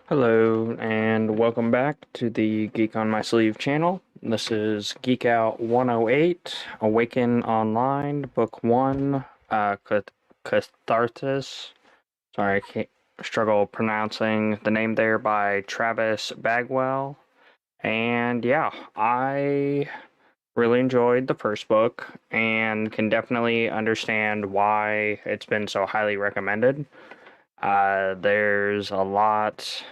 Hello, and welcome back to the Geek on My Sleeve channel. This is Geek Out 108, Awaken Online, Book 1, Catharsis. Sorry, I can't struggle pronouncing the name there, by Travis Bagwell. And yeah, I really enjoyed the first book and can definitely understand why it's been so highly recommended. There's a lot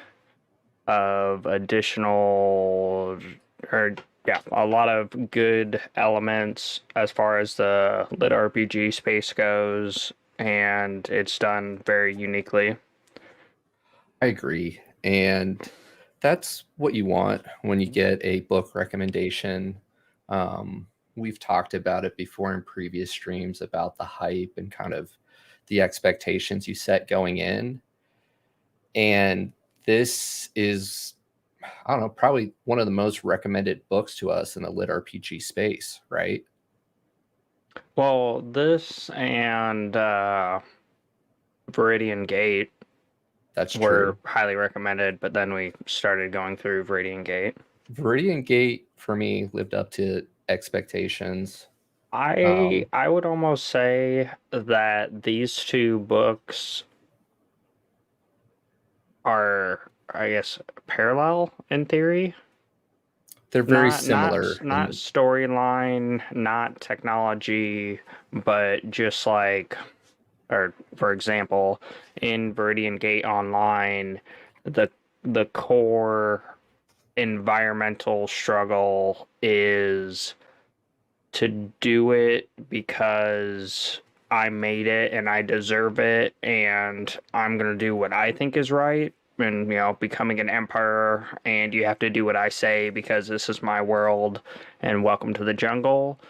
of additional, or yeah, a lot of good elements as far as the lit RPG space goes, and it's done very uniquely. I agree. And that's what you want when you get a book recommendation. We've talked about it before in previous streams about the hype and kind of the expectations you set going in. And this is, I don't know, probably one of the most recommended books to us in the lit RPG space, right? Well, this and Viridian Gate That's were true. highly recommended, but then we started going through Viridian Gate. Viridian Gate for me lived up to expectations. I would almost say that these two books are, I guess, parallel in theory. They're very similar Not in. storyline, not technology, but just like, or for example, in Viridian Gate Online, the the core environmental struggle is to do it because I made it and I deserve it, and I'm gonna do what I think is right. And becoming an emperor, and you have to do what I say because this is my world, and welcome to the jungle.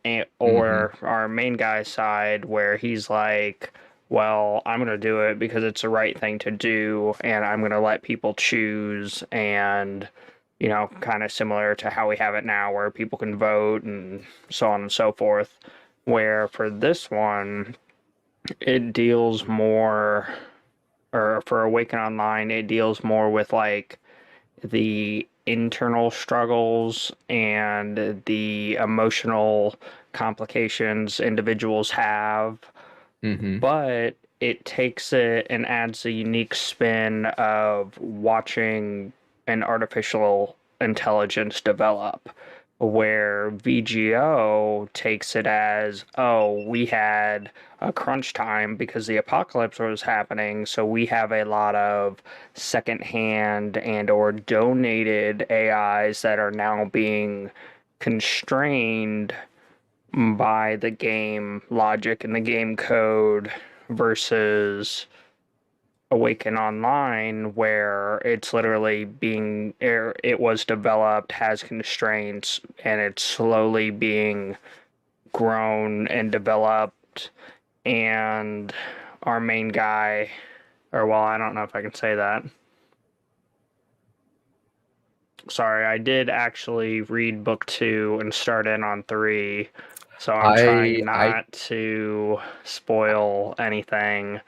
And, Mhm. or our main guy's side, where he's like, well, I'm gonna do it because it's the right thing to do, and I'm gonna let people choose, and kind of similar to how we have it now, where people can vote and so on and so forth. Where for this one, it deals more, or for Awaken Online, it deals more with like the internal struggles and the emotional complications individuals have, Mhm. but it takes it and adds a unique spin of watching an artificial intelligence develop, where VGO takes it as, oh, we had a crunch time because the apocalypse was happening, so we have a lot of secondhand and or donated AIs that are now being constrained by the game logic and the game code, versus Awaken Online, where it's literally it was developed, has constraints, and it's slowly being grown and developed. And our main guy, or well, I don't know if I can say that. Sorry, I did actually read book two and start in on three, so I'm trying I not to spoil anything.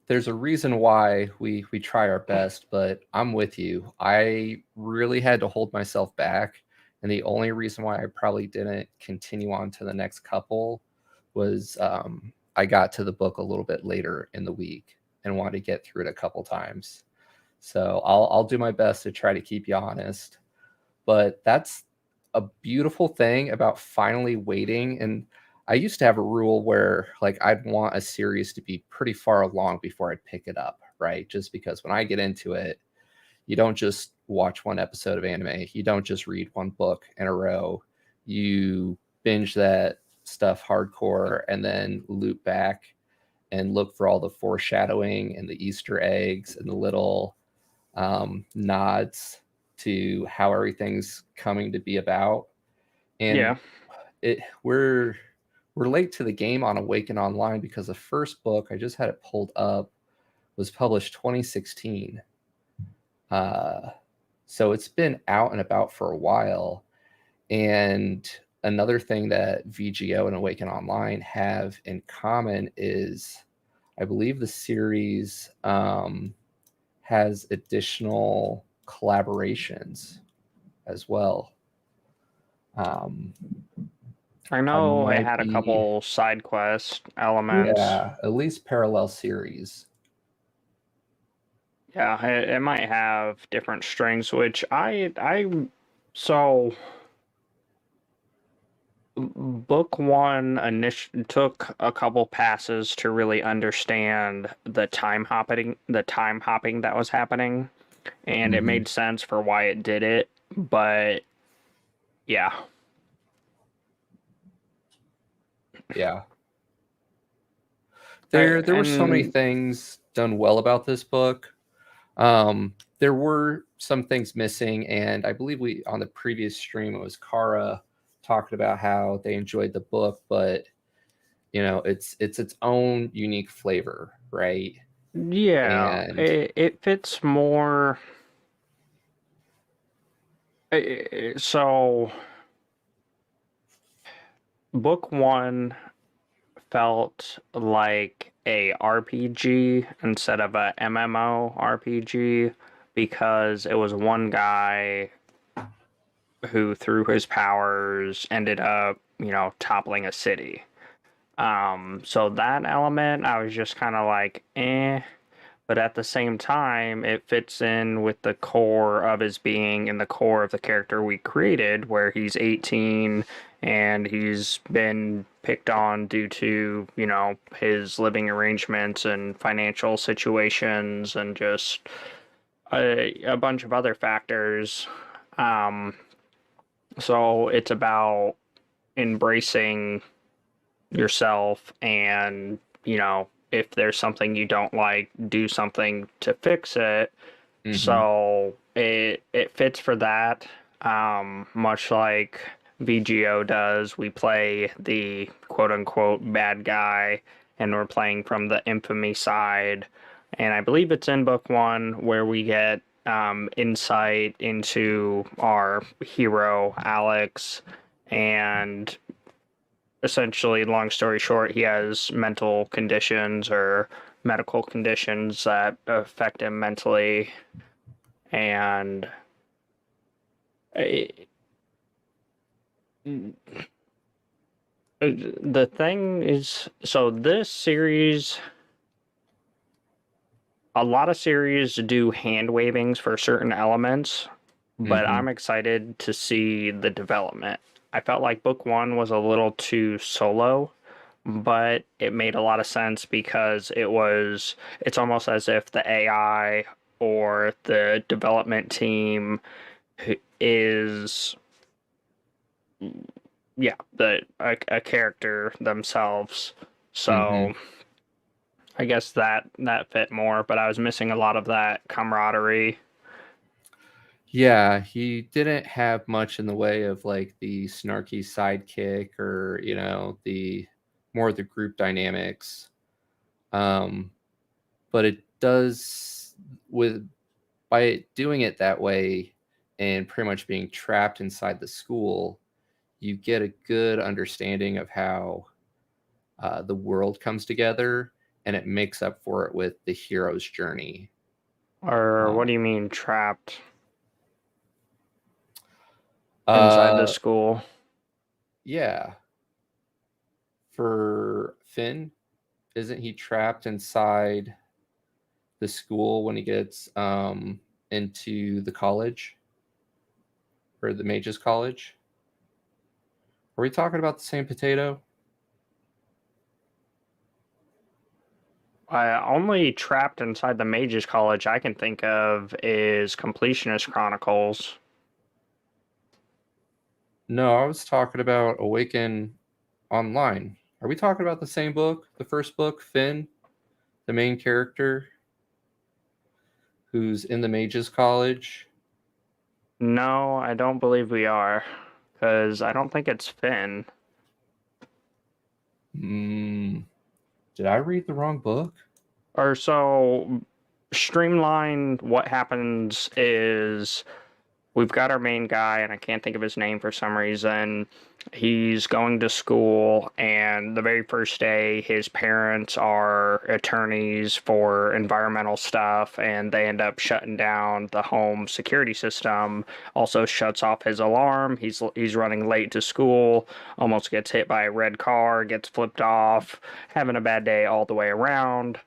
There's a reason why we try our best, but I'm with you. I really had to hold myself back, and the only reason why I probably didn't continue on to the next couple was I got to the book a little bit later in the week and wanted to get through it a couple times. So I'll do my best to try to keep you honest. But that's a beautiful thing about finally waiting. And I used to have a rule where like I'd want a series to be pretty far along before I'd pick it up, right? Just because when I get into it, you don't just watch one episode of anime, you don't just read one book in a row. You binge that stuff hardcore and then loop back and look for all the foreshadowing and the Easter eggs and the little nods to how everything's coming to be about. And Yeah. it we're late to the game on Awaken Online because the first book, I just had it pulled up, was published 2016. Uh, so it's been out and about for a while. And another thing that VGO and Awaken Online have in common is I believe the series has additional collaborations as well. Um, I I know it might had a be, couple side quest elements. yeah, at least parallel series. Yeah, it might have different strings, which so Book one took a couple passes to really understand the time hopping that was happening, and it Hmm. made sense for why it did it. But yeah, Yeah. There were so many and things done well about this book. There were some things missing, and I believe we on the previous stream it was Kara talking about how they enjoyed the book, but it's its own unique flavor, right? yeah, And it fits more. So book one felt like a RPG instead of a MMO RPG because it was one guy who, through his powers, ended up, toppling a city. So that element, I was just kind of like, eh. But at the same time, it fits in with the core of his being and the core of the character we created, where he's 18 and he's been picked on due to, his living arrangements and financial situations and just a bunch of other factors. Um, so it's about embracing yourself and, if there's something you don't like, do something to fix it. mhm. So it fits for that. Much like VGO does, we play the quote unquote bad guy and we're playing from the infamy side. And I believe it's in book one where we get insight into our hero, Alex, and essentially, long story short, he has mental conditions or medical conditions that affect him mentally. And it, the thing is, so this series, a lot of series do hand wavings for certain elements, but Mhm. I'm excited to see the development. I felt like book one was a little too solo, but it made a lot of sense because it's almost as if the AI or the development team is, yeah, a character themselves. Mhm. So I guess that fit more, but I was missing a lot of that camaraderie. Yeah, he didn't have much in the way of like the snarky sidekick or, the more of the group dynamics. Um, but it does with by doing it that way and pretty much being trapped inside the school, you get a good understanding of how the world comes together, and it makes up for it with the hero's journey. Or what do Um, you mean trapped inside the uh, school? yeah, for Finn, isn't he trapped inside the school when he gets into the college or the mages college? Are we talking about the same potato? Only trapped inside the Mages College I can think of is Completionist Chronicles. No, I was talking about Awaken online. Are we talking about the same book? The first book, Finn, the main character who's in the mages college? No, I don't believe we are, because I don't think it's Finn. Mm, did I read the wrong book? Or so, streamline what happens is we've got our main guy, and I can't think of his name for some reason. He's going to school, and the very first day, his parents are attorneys for environmental stuff, and they end up shutting down the home security system. Also, shuts off his alarm. He's running late to school, almost gets hit by a red car, gets flipped off, having a bad day all the way around.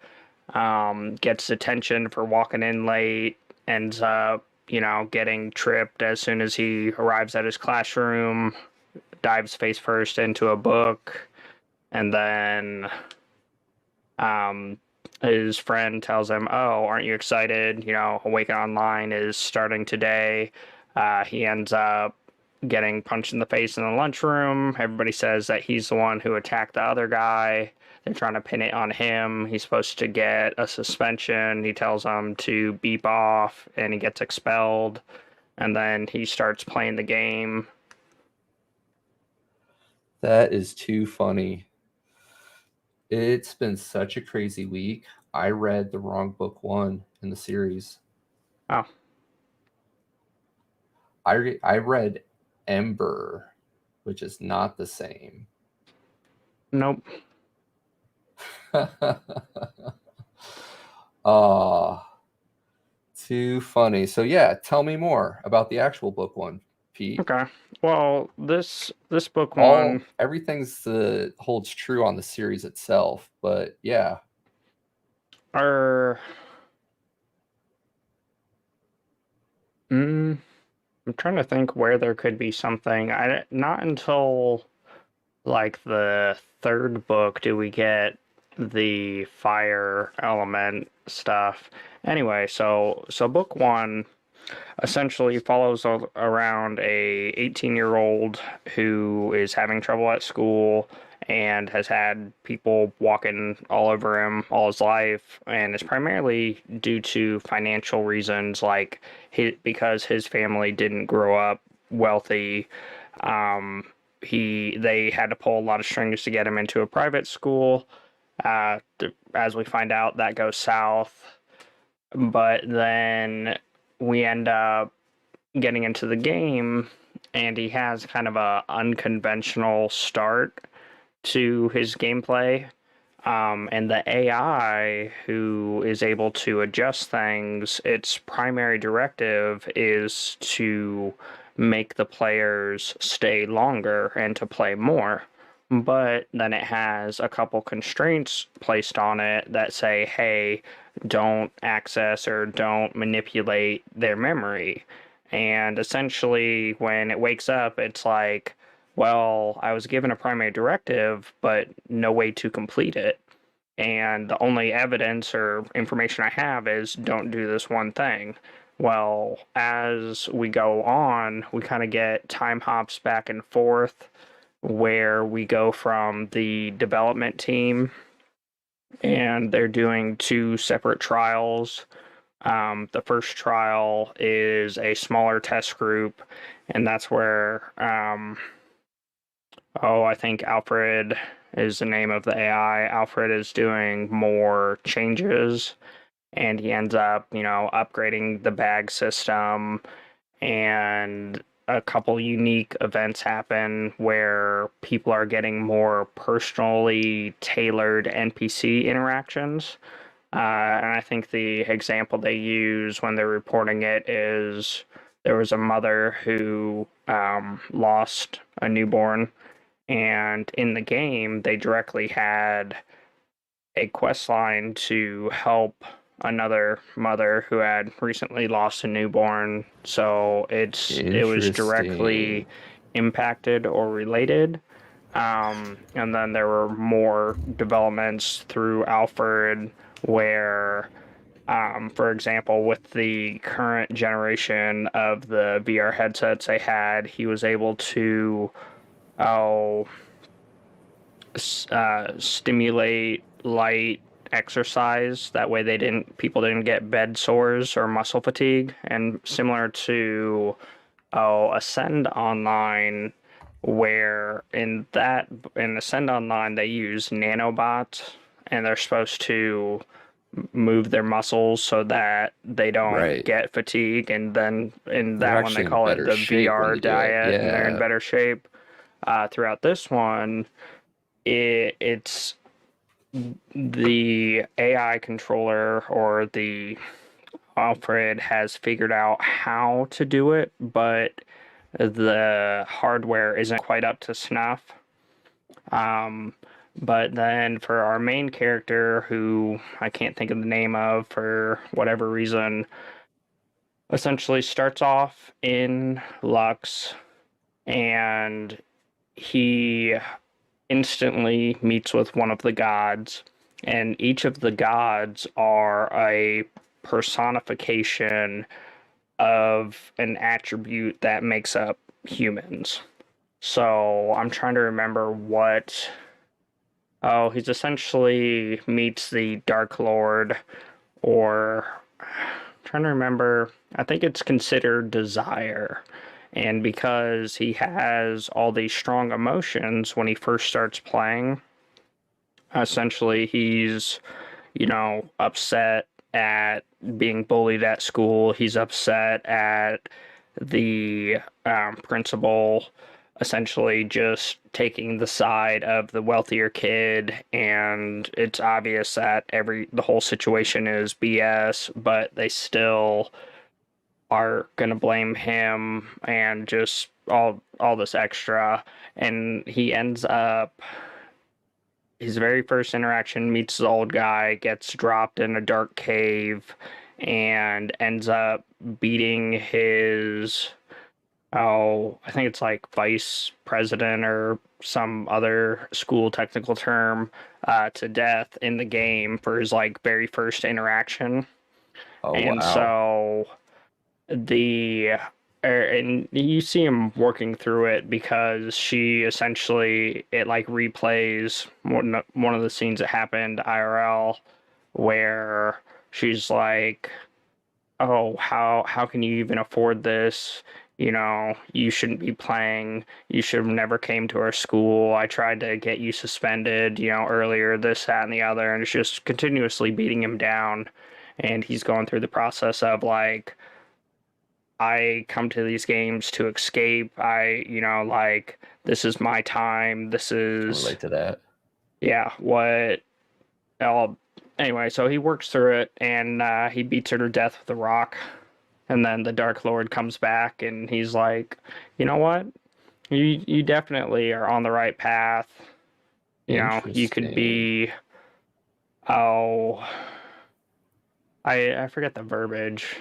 Gets detention for walking in late, ends up, getting tripped as soon as he arrives at his classroom, dives face first into a book, and then his friend tells him, "Oh, aren't you excited? You know, Awaken Online is starting today." He ends up getting punched in the face in the lunchroom. Everybody says that he's the one who attacked the other guy. They're trying to pin it on him. He's supposed to get a suspension. He tells them to beep off, and he gets expelled. And then he starts playing the game. That is too funny. It's been such a crazy week. I read the wrong book one in the series. Oh, I read Ember, which is not the same. nope. Too funny. So yeah, tell me more about the actual book one, Pete. Okay. Well, this book one, Everything's holds true on the series itself, but yeah. are I'm trying to think where there could be something. Not until like the third book do we get the fire element stuff. Anyway, so book one essentially follows around a 18-year-old who is having trouble at school and has had people walking all over him all his life, and it's primarily due to financial reasons, like because his family didn't grow up wealthy. They had to pull a lot of strings to get him into a private school. As we find out, that goes south, but then we end up getting into the game, and he has kind of a unconventional start to his gameplay. And the AI, who is able to adjust things, its primary directive is to make the players stay longer and to play more. But then it has a couple constraints placed on it that say, hey, don't access or don't manipulate their memory. And essentially, when it wakes up, it's like, well, I was given a primary directive, but no way to complete it. And the only evidence or information I have is don't do this one thing. Well, as we go on, we kind of get time hops back and forth where we go from the development team and they're doing two separate trials. The first trial is a smaller test group, and that's where, I think Alfred is the name of the AI. Alfred is doing more changes, and he ends up, upgrading the bag system, and a couple unique events happen where people are getting more personally tailored NPC interactions. And I think the example they use when they're reporting it is there was a mother who lost a newborn, and in the game, they directly had a quest line to help another mother who had recently lost a newborn. So it was directly impacted or related. And then there were more developments through Alfred where, for example, with the current generation of the VR headsets they had, he was able to oh, stimulate light exercise. That way, people didn't get bed sores or muscle fatigue. And similar to Ascend Online, where in Ascend Online they use nanobots, and they're supposed to move their muscles so that they don't get fatigue, and then in that one they call it the VR diet, and they're in better shape. Throughout this one, it's the AI controller or the Alfred has figured out how to do it, but the hardware isn't quite up to snuff. But then for our main character, who I can't think of the name of for whatever reason, essentially starts off in Lux and he instantly meets with one of the gods, and each of the gods are a personification of an attribute that makes up humans. So I'm trying to remember what. Oh, he's essentially meets the Dark Lord, or I'm trying to remember. I think it's considered desire. And because he has all these strong emotions when he first starts playing, essentially he's, upset at being bullied at school. He's upset at the principal essentially just taking the side of the wealthier kid, and it's obvious that the whole situation is BS, but they still are gonna blame him and just all this extra, and he ends up his very first interaction meets the old guy, gets dropped in a dark cave, and ends up beating his, oh, I think it's like vice president or some other school technical term, to death in the game for his like very first interaction. Oh And wow. so the and you see him working through it because she essentially it like replays one of the scenes that happened IRL where she's like, oh, how can you even afford this? You shouldn't be playing. You should have never came to our school. I tried to get you suspended, earlier, this, that, and the other, and it's just continuously beating him down. And he's going through the process of like, I come to these games to escape. Like, this is my time. This Can is, relate to that. yeah, what I'll, anyway, so he works through it and he beats her to death with a rock. And then the Dark Lord comes back and he's like, you know what? You definitely are on the right path. You could Interesting. be, oh, I forget the verbiage.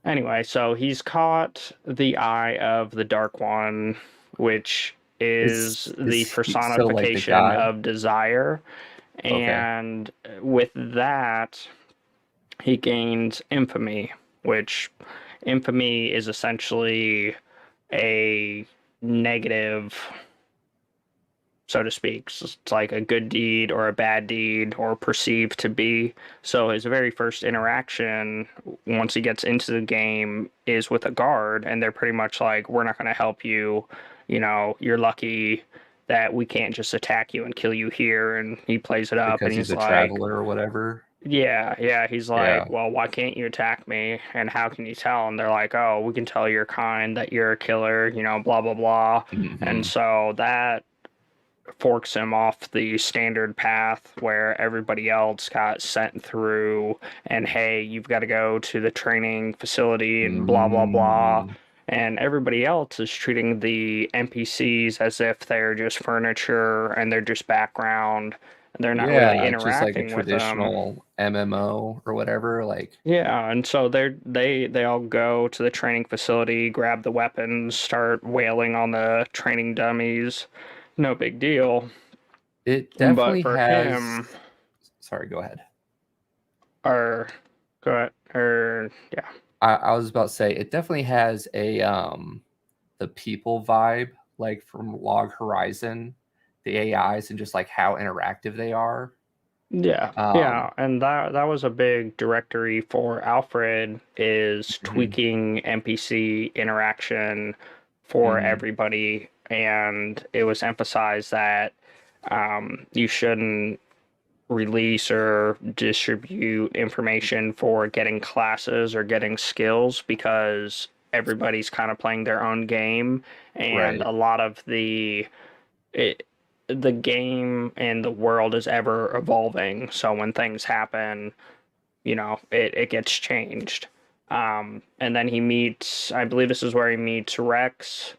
Anyway, so he's caught the eye of the Dark One, which is the Is he still like the personification god? of desire. Okay. And with that, he gains infamy, which infamy is essentially a negative, so to speak. It's like a good deed or a bad deed or perceived to be. So his very first interaction, once he gets into the game, is with a guard, and they're pretty much like, "We're not going to help you. You're lucky that we can't just attack you and kill you here." And he plays it up, and Because he's he's a like, traveler or whatever. yeah, yeah. He's Yeah. like, well, why can't you attack me? And how can you tell? And they're like, oh, we can tell you're kind, that you're a killer, blah, blah, blah. And Hmm. so that forks him off the standard path where everybody else got sent through, and hey, you've got to go to the training facility and blah, blah, blah. Mm. And everybody else is treating the NPCs as if they're just furniture and they're just background. And they're not really Yeah, just like a interacting with them. traditional MMO or whatever. Like, Yeah, and so they all go to the training facility, grab the weapons, start wailing on the training dummies. No big deal. it But definitely for has. him, Sorry, go ahead. or go ahead, or yeah, I was about to say it definitely has a the people vibe, like from Log Horizon, the AIs and just like how interactive they are. yeah, Um, yeah, and that was a big directory for Alfred is mhm, tweaking NPC interaction for mhm, everybody, and it was emphasized that you shouldn't release or distribute information for getting classes or getting skills because everybody's kind of playing their own game, and right. a lot of it, the game and the world is ever evolving, so when things happen, it gets changed. And then he meets, I believe this is where he meets Rex,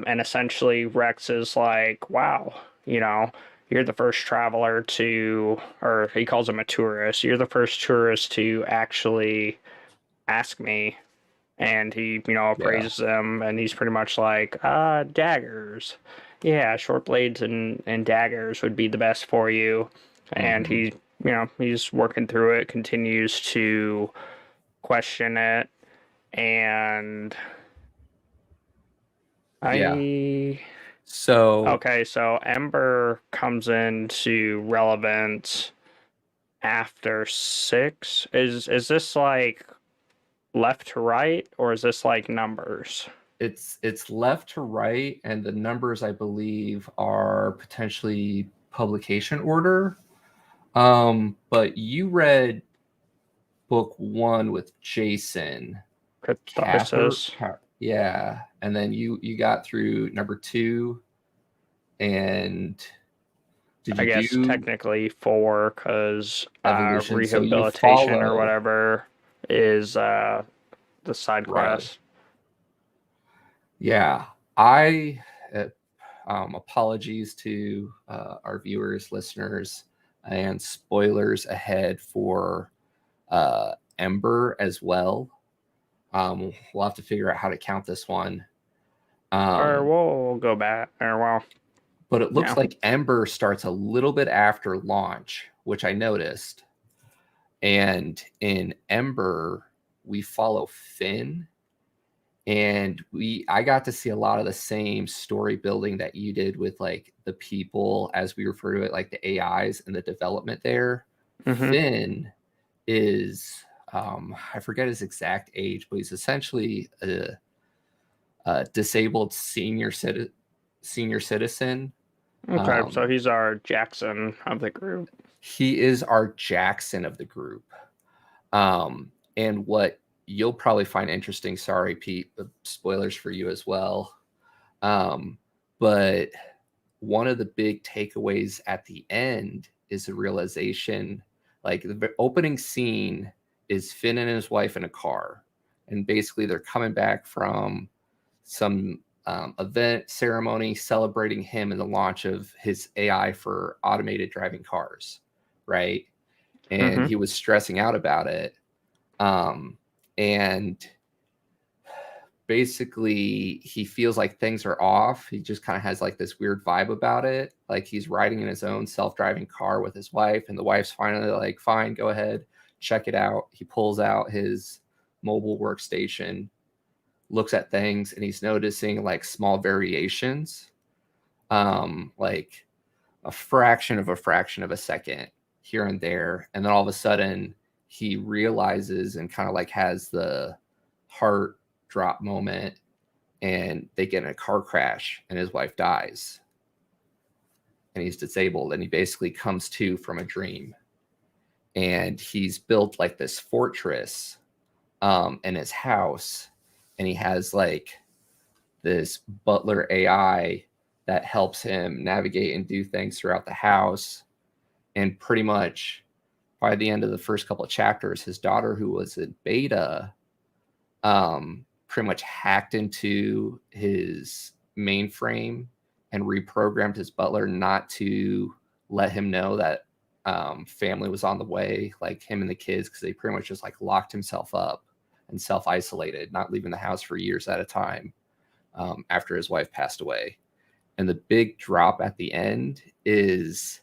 and essentially Rex is like, wow, you know you're the first traveler to, or he calls him a tourist, you're the first tourist to actually ask me, and he, Yeah. appraises them, and he's pretty much like, daggers. Yeah, short blades and daggers would be the best for you. And Hmm. he's working through it, continues to question it, and Yeah. I So okay, so Ember comes into relevance after six. Is this like left to right, or is this like numbers? it's left to right, and the numbers I believe are potentially publication order. But you read book one with Jason Catharsis. yeah, and then you got through number two, and did I you guess do technically four, because evolution? So you rehabilitation or follow, whatever is the side right? quest. Yeah, I apologies to our viewers, listeners, and spoilers ahead for Ember as well. We'll have to figure out how to count this one. Or Um, we'll go back. Or well, but it looks yeah. like Ember starts a little bit after launch, which I noticed. And in Ember, we follow Finn, and I got to see a lot of the same story building that you did with like the people, as we refer to it, like the AIs and the development there. Mm-hmm. Finn is I forget his exact age, but he's essentially a disabled senior citizen. Okay, so um, he's our Jackson of the group. he is our Jackson of the group. And what you'll probably find interesting, sorry Pete, spoilers for you as well, um, but one of the big takeaways at the end is the realization, like the opening scene is Finn and his wife in a car, and basically they're coming back from some event ceremony celebrating him and the launch of his AI for automated driving cars, right? And Mm-hmm. he was stressing out about it. And basically he feels like things are off. He just kind of has like this weird vibe about it. Like he's riding in his own self-driving car with his wife, and the wife's finally like, fine, go ahead, check it out. He pulls out his mobile workstation, looks at things, and he's noticing like small variations, like a fraction of a second here and there. And then all of a sudden he realizes and kind of like has the heart drop moment, and they get in a car crash and his wife dies and he's disabled, and he basically comes to from a dream, and he's built like this fortress in his house, and he has like this butler AI that helps him navigate and do things throughout the house. And pretty much by the end of the first couple of chapters, his daughter, who was in beta, pretty much hacked into his mainframe and reprogrammed his butler not to let him know that family was on the way, like him and the kids, because they pretty much just like locked himself up and self-isolated, not leaving the house for years at a time, after his wife passed away. And the big drop at the end is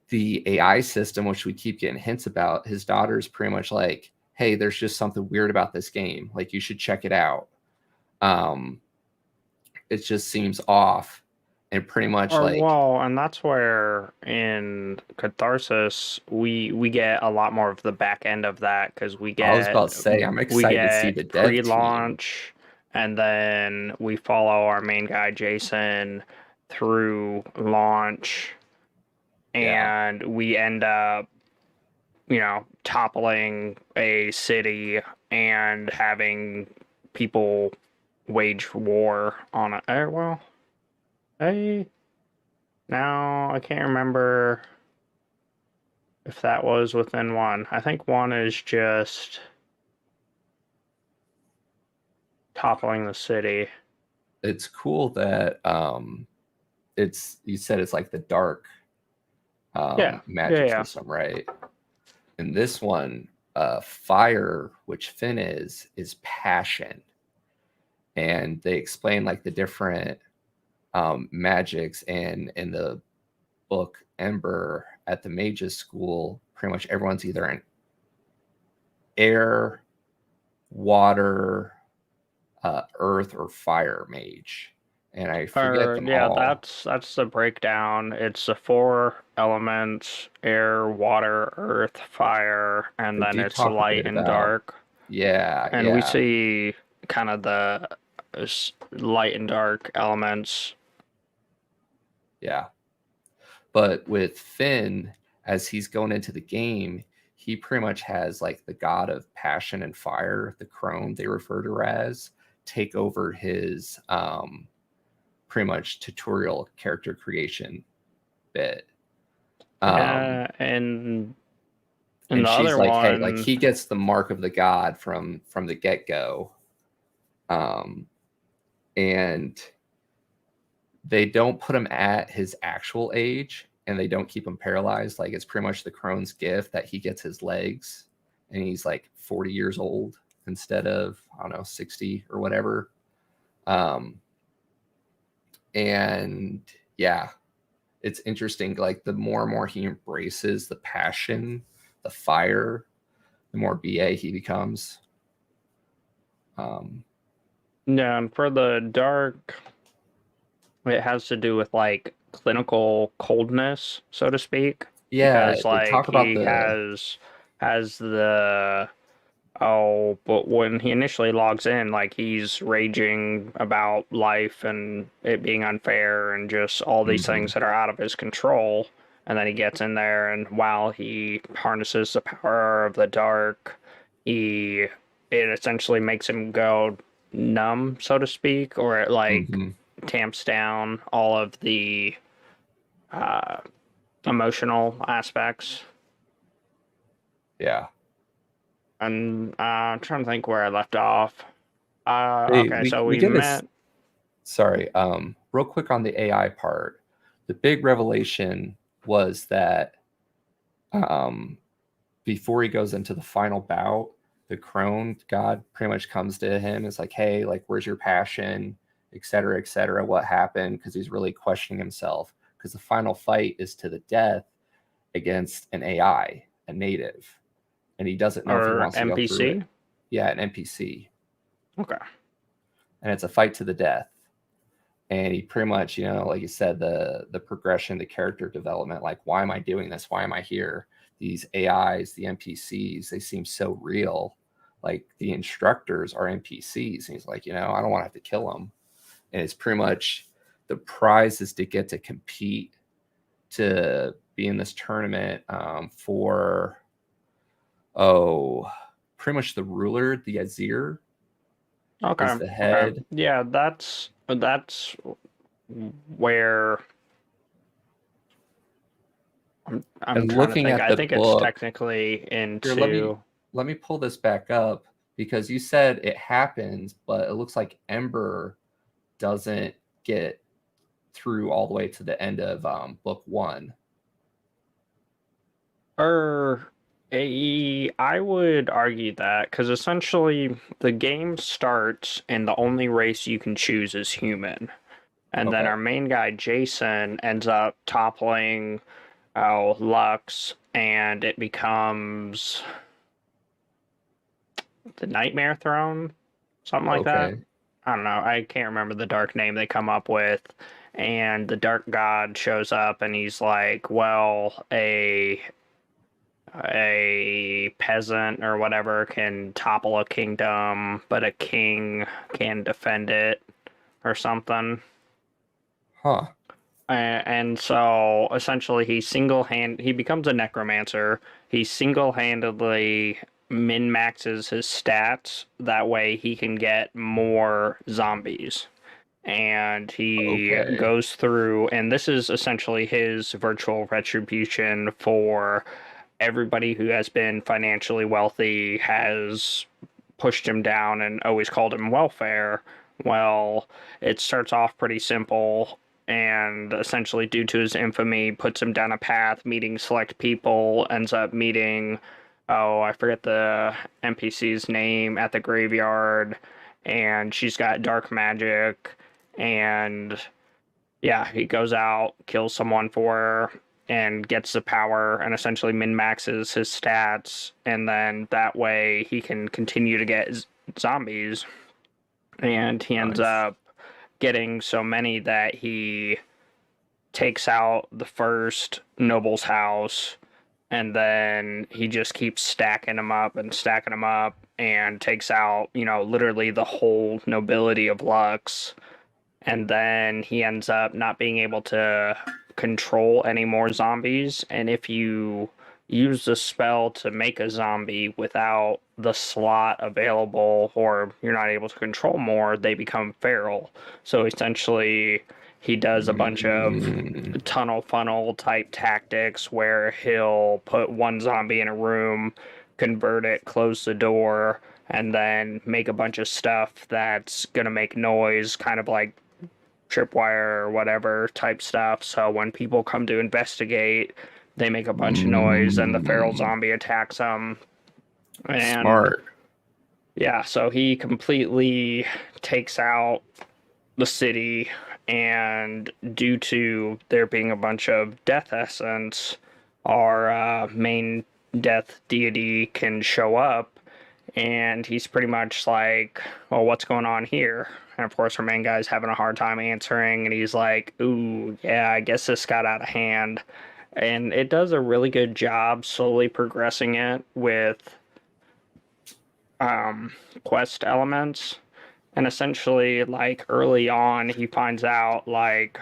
the AI system, which we keep getting hints about. His daughter's pretty much like, hey, there's just something weird about this game. Like, you should check it out. Um, it just seems off. And pretty much Or like, well, and that's where in Catharsis we get a lot more of the back end of that, because I was about to say, I'm we excited to see get the dev team. pre-launch, and then we follow our main guy Jason through launch, Yeah. and we end up toppling a city and having people wage war on it. Well, I now I can't remember if that was within one. I think one is just toppling the city. It's cool that you said it's like the dark Yeah, yeah, magic yeah. system, right? And this one, fire, which Finn is passion, and they explain like the different magics, and in the book Ember at the mages school, pretty much everyone's either an air, water, earth, or fire mage, and I forget Or them yeah, all. that's the breakdown. It's the four elements: air, water, earth, fire, and They then do it's talk a light bit and about, dark. yeah, And we yeah, see kind of the light and dark elements. yeah. But with Finn, as he's going into the game, he pretty much has like the god of passion and fire, the crone they refer to as, take over his pretty much tutorial character creation bit. Um, Yeah, and in and the she's other like, hey, like one, he gets the mark of the god from the get-go. Um, and they don't put him at his actual age, and they don't keep him paralyzed. Like it's pretty much the crone's gift that he gets his legs and he's like 40 years old instead of, I don't know, 60 or whatever. Um, and yeah, it's interesting. Like the more and more he embraces the passion, the fire, the more BA he becomes. Um, yeah, and for the dark, it has to do with like clinical coldness, so to speak, yeah, because they like talk about he the. has the oh, but when he initially logs in, like he's raging about life and it being unfair and just all these things Mhm, that are out of his control. And then he gets in there, and while he harnesses the power of the dark, he it essentially makes him go numb, so to speak, or it like mhm, tamps down all of the uh, emotional aspects. yeah. And I'm trying to think where I left off. Hey, Okay, we so we we get this. met. Sorry, real quick on the AI part. The big revelation was that um, before he goes into the final bout, the crone god pretty much comes to him. It's like, hey, like, where's your passion, et cetera, et cetera. What happened? Because he's really questioning himself. Because the final fight is to the death against an AI, a native, and he doesn't know if he Or wants to go through it. NPC? Yeah, an NPC, Okay. and it's a fight to the death. And he pretty much, like you said, the progression, the character development, like, why am I doing this, why am I here? These AIs, the NPCs, they seem so real. Like the instructors are NPCs, and he's like, I don't want to have to kill them. And it's pretty much the prize is to get to compete, to be in this tournament, for, oh, pretty much the ruler, the Azir is Okay. the Okay. head. Yeah, that's where I'm And trying to looking think. at I the think it's book, technically here, let me into let me pull this back up, because you said it happens, but it looks like Ember doesn't get through all the way to the end of book one. or I would argue that because essentially the game starts and the only race you can choose is human. And then Okay. our main guy Jason ends up toppling Lux, and it becomes the Nightmare Throne, something like that. Okay. I don't know. I can't remember the dark name they come up with. And the dark god shows up, and he's like, "Well, a peasant or whatever can topple a kingdom, but a king can defend it, or something." Huh. And so essentially he becomes a necromancer. He single-handedly min maxes his stats, that way he can get more zombies. And he Okay. goes through, and this is essentially his virtual retribution for everybody who has been financially wealthy, has pushed him down and always called him welfare. Well, it starts off pretty simple, and essentially, due to his infamy, puts him down a path, meeting select people, ends up meeting oh, I forget the NPC's name at the graveyard, and she's got dark magic, and yeah, he goes out, kills someone for her, and gets the power, and essentially min maxes his stats, and then that way he can continue to get zombies, and he ends Nice. up getting so many that he takes out the first noble's house, and then he just keeps stacking them up and stacking them up and takes out, literally the whole nobility of Lux. And then he ends up not being able to control any more zombies. And if you use the spell to make a zombie without the slot available, or you're not able to control more, they become feral. So essentially, he does a bunch of Mm, tunnel funnel type tactics where he'll put one zombie in a room, convert it, close the door, and then make a bunch of stuff that's gonna make noise, kind of like tripwire or whatever type stuff. So when people come to investigate, they make a bunch of noise and the feral mm, zombie attacks them. And smart. yeah, so he completely takes out the city, and due to there being a bunch of death essence, our main death deity can show up, and he's pretty much like, well, what's going on here? And of course, our main guy's having a hard time answering, and he's like, ooh, yeah, I guess this got out of hand. And it does a really good job slowly progressing it with quest elements. And essentially, like early on, he finds out like,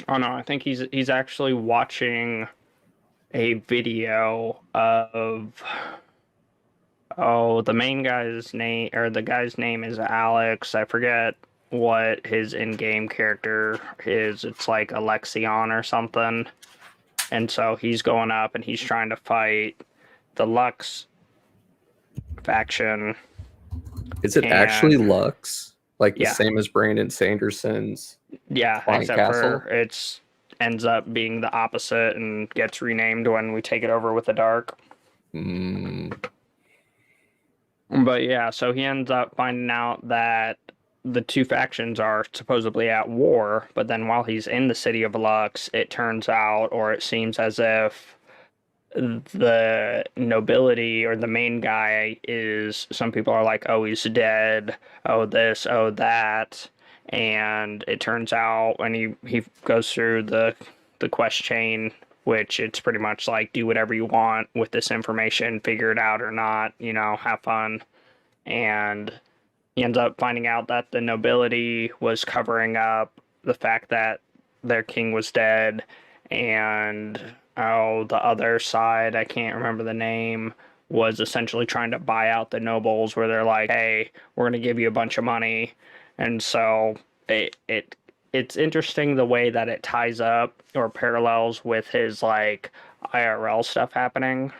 oh no, I think he's actually watching a video of, oh, the main guy's name, or the guy's name is Alex. I forget what his in-game character is. It's like Alexion or something. And so he's going up and he's trying to fight the Lux faction. Is it actually And Lux? Like the yeah, same as Brandon Sanderson's yeah, client except for castle? it's ends up being the opposite and gets renamed when we take it over with the Dark. Mm, But yeah, so he ends up finding out that the two factions are supposedly at war, but then while he's in the city of Lux, it turns out, or it seems as if the nobility or the main guy is, some people are like, oh, he's dead, oh, this, oh, that. And it turns out when he goes through the quest chain, which it's pretty much like do whatever you want with this information, figure it out or not, have fun. And he ends up finding out that the nobility was covering up the fact that their king was dead, and oh, the other side, I can't remember the name, was essentially trying to buy out the nobles, where they're like, hey, we're going to give you a bunch of money. And so it's interesting the way that it ties up or parallels with his like IRL stuff happening,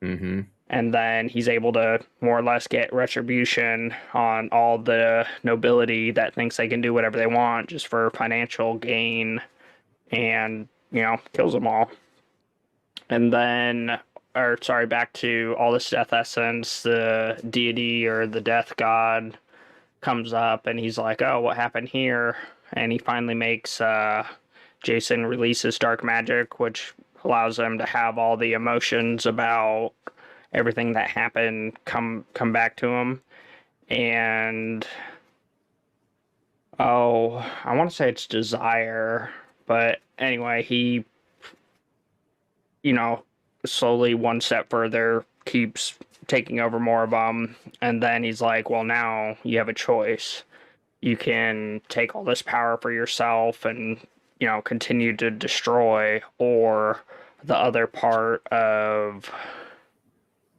mm-hmm. and then he's able to more or less get retribution on all the nobility that thinks they can do whatever they want just for financial gain, and kills them all. And then, or sorry, back to all this death essence, the deity or the death god comes up and he's like, oh, what happened here? And he finally makes Jason release his dark magic, which allows him to have all the emotions about everything that happened come back to him. And oh, I want to say it's desire, but anyway, he, you know, slowly one step further keeps taking over more of them, and then he's like, well, now you have a choice. You can take all this power for yourself and continue to destroy, or the other part of,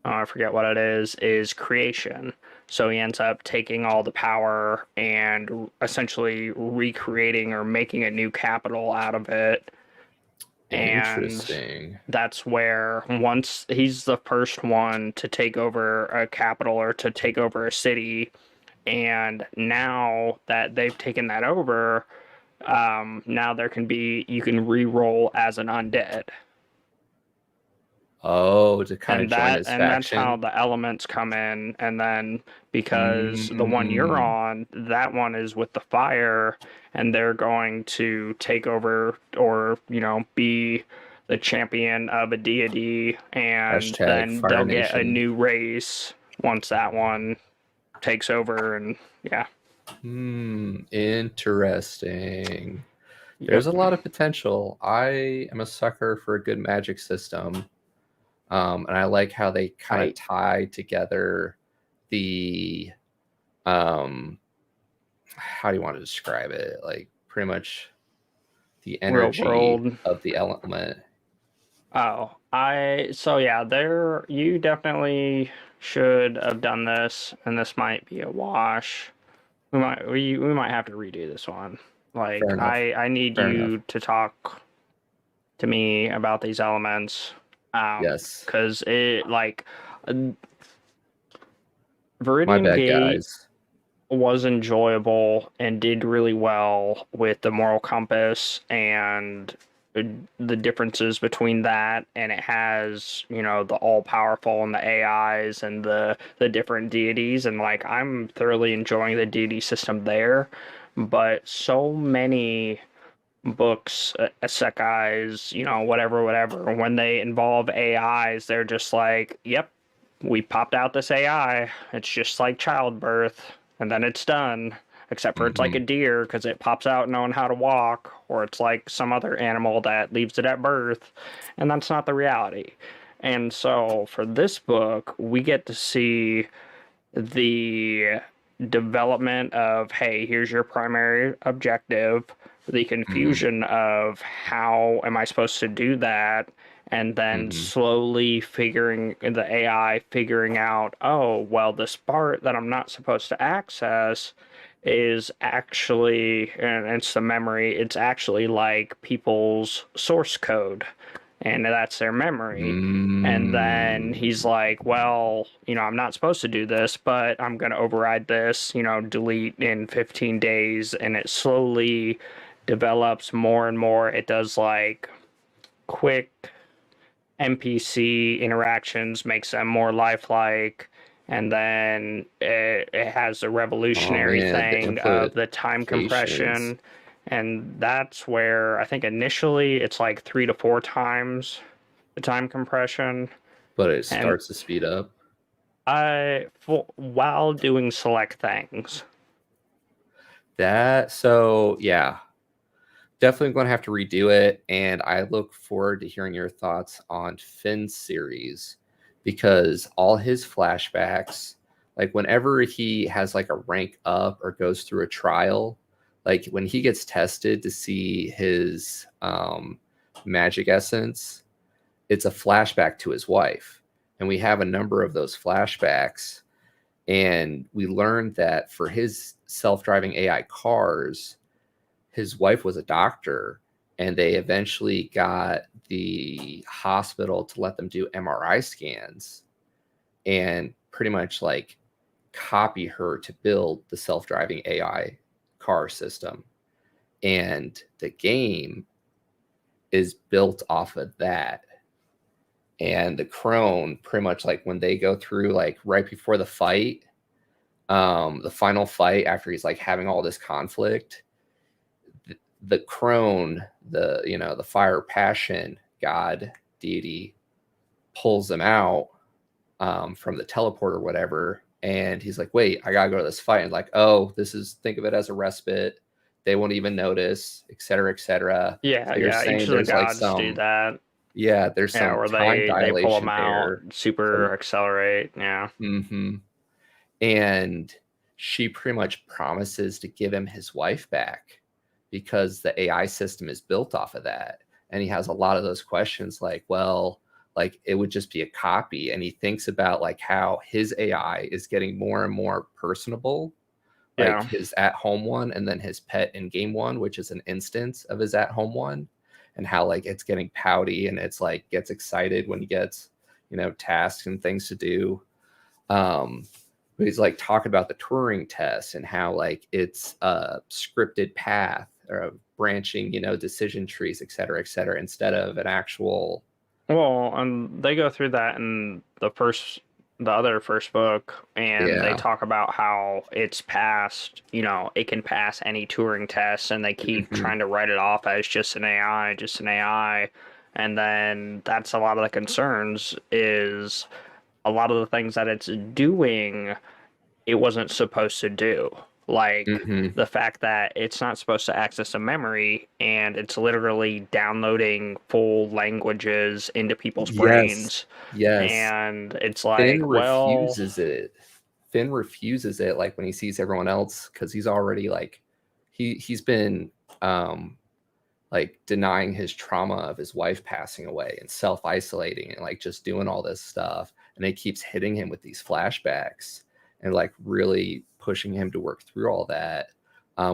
oh, I forget what it is creation. So he ends up taking all the power and essentially recreating or making a new capital out of it. And Interesting. that's where, once he's the first one to take over a capital or to take over a city, and now that they've taken that over, now you can re-roll as an undead. Oh, to kind of and join his that's how faction. the elements come in. And then because the one you're Mm, on, that one is with the fire, and they're going to take over, or be the champion of a deity, and hashtag then Fire they'll get a Nation. new race once that one takes over. And yeah. Interesting. Yep. There's a lot of potential. I am a sucker for a good magic system. And I like how they kind of I tie together the um how do you want to describe it? Like pretty much the real energy world. of the element. Oh, so yeah, there you definitely should have done this, and this might be a wash. We might have to redo this one. Fair Like enough. I need Fair enough. you to talk to me about these elements, Yes. because it like uh, My Viridian bad, Gate guys. was enjoyable and did really well with the moral compass and the differences between that, and it has the all powerful and the AIs and the different deities, and like I'm thoroughly enjoying the deity system there. But so many books, isekais, whatever, when they involve AIs, they're just like, yep, we popped out this AI. It's just like childbirth, and then it's done. Except for it's like a Hmm. deer because it pops out knowing how to walk, or it's like some other animal that leaves it at birth, and that's not the reality. And so for this book, we get to see the development of, hey, here's your primary objective, the Hmm. confusion of how am I supposed to do that, and then Hmm. slowly figuring the AI figuring out, oh, well, this part that I'm not supposed to access is actually, and it's the memory, it's actually like people's source code, and that's their memory. And then he's Mm. like, well, I'm not supposed to do this, but I'm going to override this, delete in 15 days. And it slowly develops more and more. It does like quick NPC interactions, makes them more lifelike. And then it has a Oh revolutionary man, the thing of the time implications. compression. And that's where I think initially it's like 3 to 4 times the time compression. But it And starts to speed up. while doing select things. That so yeah, definitely going to have to redo it, and I look forward to hearing your thoughts on Finn's series because all his flashbacks, like whenever he has like a rank up or goes through a trial, like when he gets tested to see his magic essence, it's a flashback to his wife, and we have a number of those flashbacks, and we learned that for his self-driving AI cars, his wife was a doctor, and they eventually got the hospital to let them do MRI scans and pretty much like copy her to build the self-driving AI car system. And the game is built off of that. And the crone, pretty much like when they go through like right before the final fight after he's like having all this conflict, the crone, the fire passion god deity, pulls him out from the teleport or whatever, and he's like, "Wait, I gotta go to this fight." And like, "Oh, this is think of it as a respite. They won't even notice, etc., etc." Yeah, So you're yeah. Each saying of the there's like gods do some, that. yeah, there's Yeah, some where time they pull them dilation out, there. super So, accelerate. Yeah, mm-hmm. And she pretty much promises to give him his wife back because the AI system is built off of that. And he has a lot of those questions like, well, like it would just be a copy. And he thinks about like how his AI is getting more and more personable, like yeah, his at home one and then his pet in game one, which is an instance of his at home one, and how like it's getting pouty and it's like gets excited when he gets, tasks and things to do. Um, but he's like talking about the Turing test and how like it's a scripted path or a branching, decision trees, et cetera, instead of an actual, Well, and they go through that in the other first book, and they Yeah. talk about how it's passed, it can pass any Turing test, and they keep Hmm. trying to write it off as just an AI, just an AI. And then that's a lot of the concerns is a lot of the things that it's doing it wasn't supposed to do. Like Hmm. the fact that it's not supposed to access a memory and it's literally downloading full languages into people's Yes. brains. Yes. And it's Finn like, well, refuses it. Finn refuses it, like when he sees everyone else, because he's already like he's been um like denying his trauma of his wife passing away and self-isolating and like just doing all this stuff, and it keeps hitting him with these flashbacks and like really pushing him to work through all that,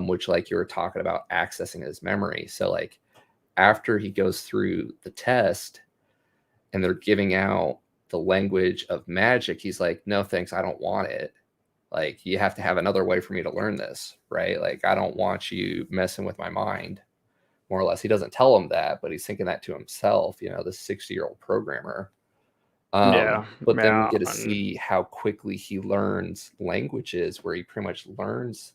which like you were talking about accessing his memory. So like after he goes through the test and they're giving out the language of magic, he's like, no thanks, I don't want it. Like, you have to have another way for me to learn this, right? Like, I don't want you messing with my mind, more or less. He doesn't tell him that, but he's thinking that to himself, this 60-year-old programmer. yeah, But then we yeah. get to And see how quickly he learns languages, where he pretty much learns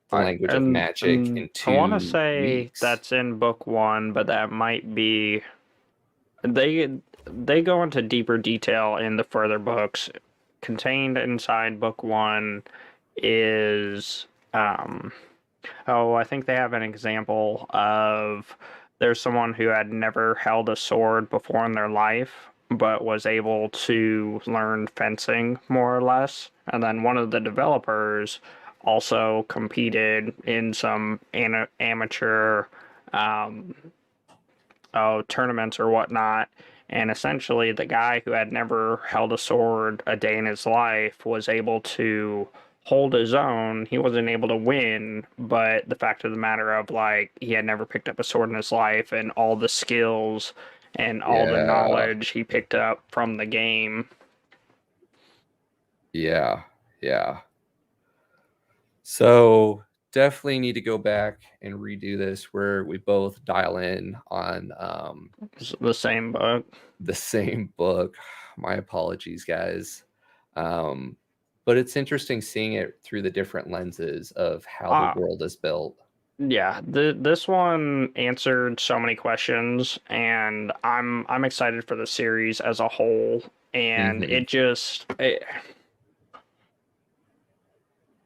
the I language of and magic and in I want to 2 weeks. say that's in book one, but that might be they they go into deeper detail in the further books. Contained inside book one is oh, I think they have an example of there's someone who had never held a sword before in their life, but was able to learn fencing more or less. And then one of the developers also competed in some amateur um, tournaments or whatnot. And essentially, the guy who had never held a sword a day in his life was able to hold his own. He wasn't able to win, but the fact of the matter of like he had never picked up a sword in his life and all the skills and all the Yeah. knowledge he picked up from the game. Yeah. Yeah. So definitely need to go back and redo this, where we both dial in on It's the same book. the same book. My apologies, guys. Um, but it's interesting seeing it through the different lenses of how the Uh, world is built. yeah, this one answered so many questions, and I'm excited for the series as a whole. And Hmm.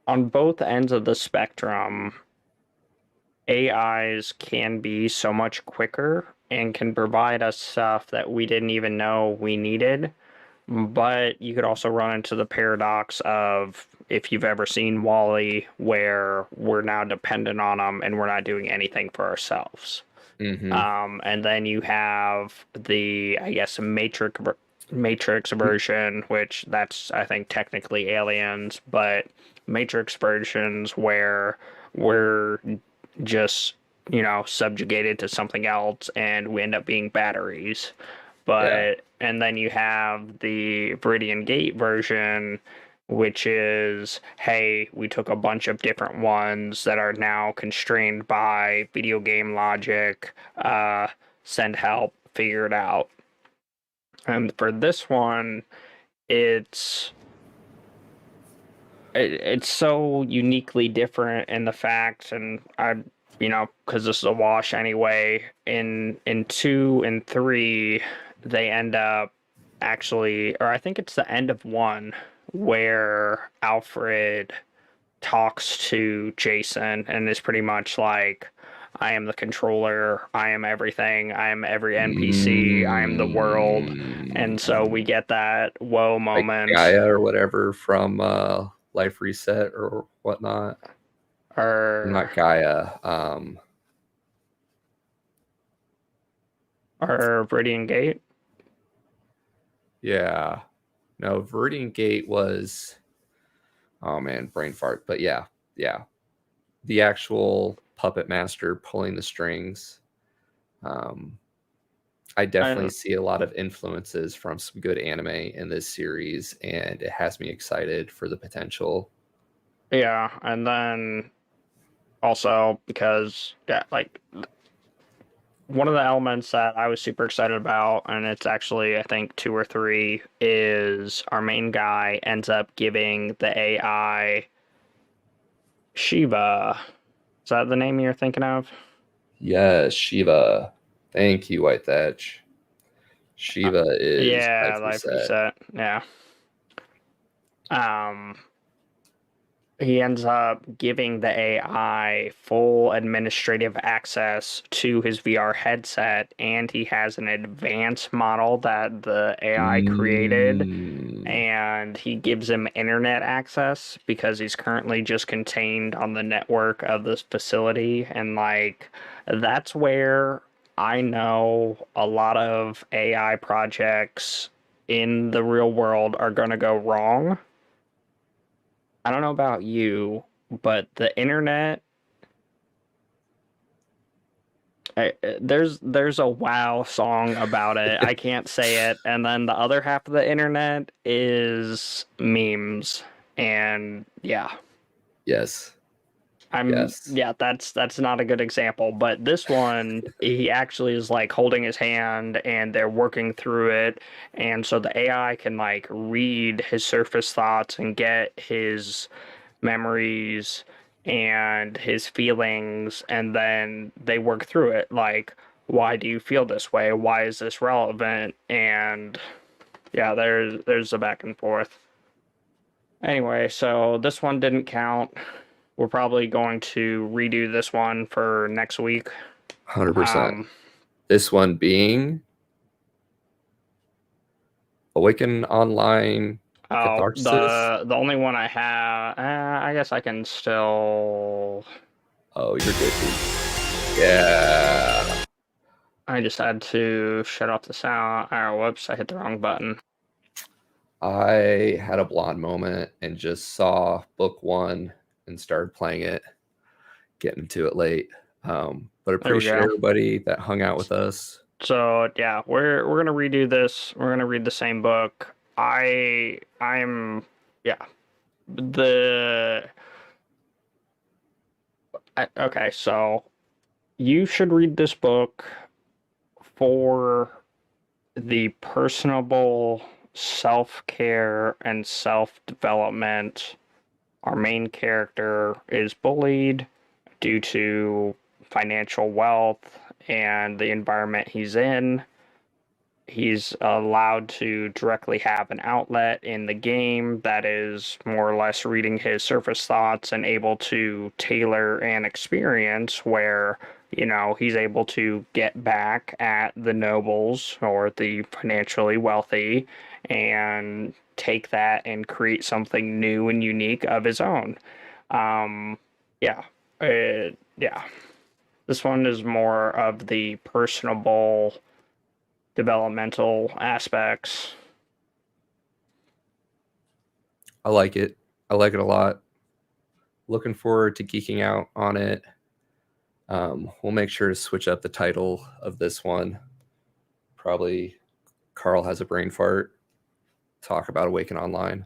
on both ends of the spectrum, AIs can be so much quicker and can provide us stuff that we didn't even know we needed. But you could also run into the paradox of if you've ever seen Wally, where we're now dependent on them and we're not doing anything for ourselves. Hmm. And then you have the, I guess, Matrix version, which that's I think technically aliens, but Matrix versions where we're just subjugated to something else and we end up being batteries. Yeah. But and then you have the Viridian Gate version, which is, hey, we took a bunch of different ones that are now constrained by video game logic, send help, figure it out. And for this one, it's it's so uniquely different in the facts, and because this is a wash anyway. In two and three, they end up actually, or I think it's the end of one where Alfred talks to Jason and is pretty much like, I am the controller, I am everything, I am every NPC, I am the world. And so Mm, we get that whoa like moment, Gaia or whatever from Life Reset or whatnot. or Not Gaia. Viridian Gate. Yeah. No, Viridian Gate was, oh man, brain fart. But yeah, yeah. The actual puppet master pulling the strings. Um, I definitely And see a lot of influences from some good anime in this series, and it has me excited for the potential. yeah, and then also because yeah, like one of the elements that I was super excited about, and it's actually, I think, two or three, is our main guy ends up giving the AI Shiva. Is that the name you're thinking of? Yes, Shiva. Thank you, White Thatch. Uh, Shiva is yeah, life life reset. reset. Yeah. Um, he ends up giving the AI full administrative access to his VR headset, and he has an advanced model that the AI created, Mm, and he gives him internet access because he's currently just contained on the network of this facility. And like, that's where I know a lot of AI projects in the real world are going to go wrong. I don't know about you, but the internet, there's a WoW song about it. I can't say it, and then the other half of the internet is memes, and yeah, yes. I'm Yes. yeah, that's not a good example, but this one he actually is like holding his hand and they're working through it, and so the AI can like read his surface thoughts and get his memories and his feelings, and then they work through it like, why do you feel this way, why is this relevant? And yeah, there's a back and forth. Anyway, so this one didn't count. We're probably going to redo this one for next week. 100%. um This one being Awaken Online oh, Catharsis. the only one I have, I guess I can still, Oh, you're good, dude. Yeah. I just had to shut off the sound. Oh, whoops, I hit the wrong button. I had a blonde moment and just saw book one and started playing it, getting to it late. But There we appreciate go. everybody that hung out with us. So yeah, we're gonna redo this. We're gonna read the same book. I'm yeah. The okay, so you should read this book for the personable self-care and self-development. Our main character is bullied due to financial wealth and the environment he's in. He's allowed to directly have an outlet in the game that is more or less reading his surface thoughts and able to tailor an experience where, he's able to get back at the nobles or the financially wealthy and take that and create something new and unique of his own. Um, yeah, yeah. This one is more of the personable developmental aspects. I like it. I like it a lot. Looking forward to geeking out on it. We'll make sure to switch up the title of this one. Probably Carl has a brain fart. Talk about Awaken Online.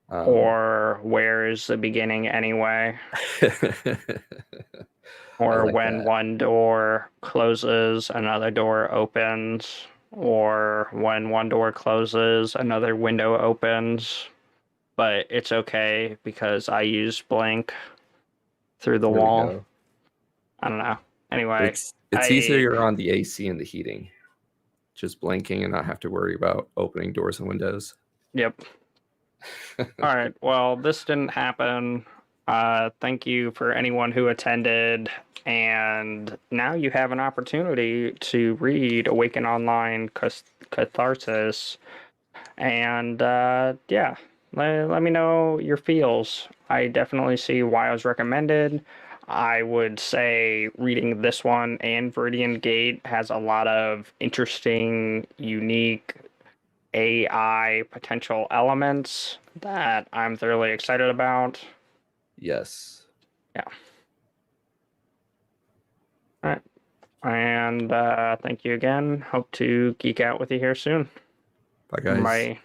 Or where is the beginning anyway? I Or like when that. one door closes, another door opens. Or when one door closes, another window opens. But it's okay because I use blink through the There we wall. go. I don't know. Anyway, It's easier on the AC and the heating. Just blinking and not have to worry about opening doors and windows. yep. All right. Well, this didn't happen. Thank you for anyone who attended. And now you have an opportunity to read Awaken Online Catharsis. And yeah, let me know your feels. I definitely see why it was recommended. I would say reading this one and Viridian Gate has a lot of interesting, unique AI potential elements that I'm thoroughly excited about. Yes. Yeah. All right. And thank you again. Hope to geek out with you here soon. Bye, guys. Bye.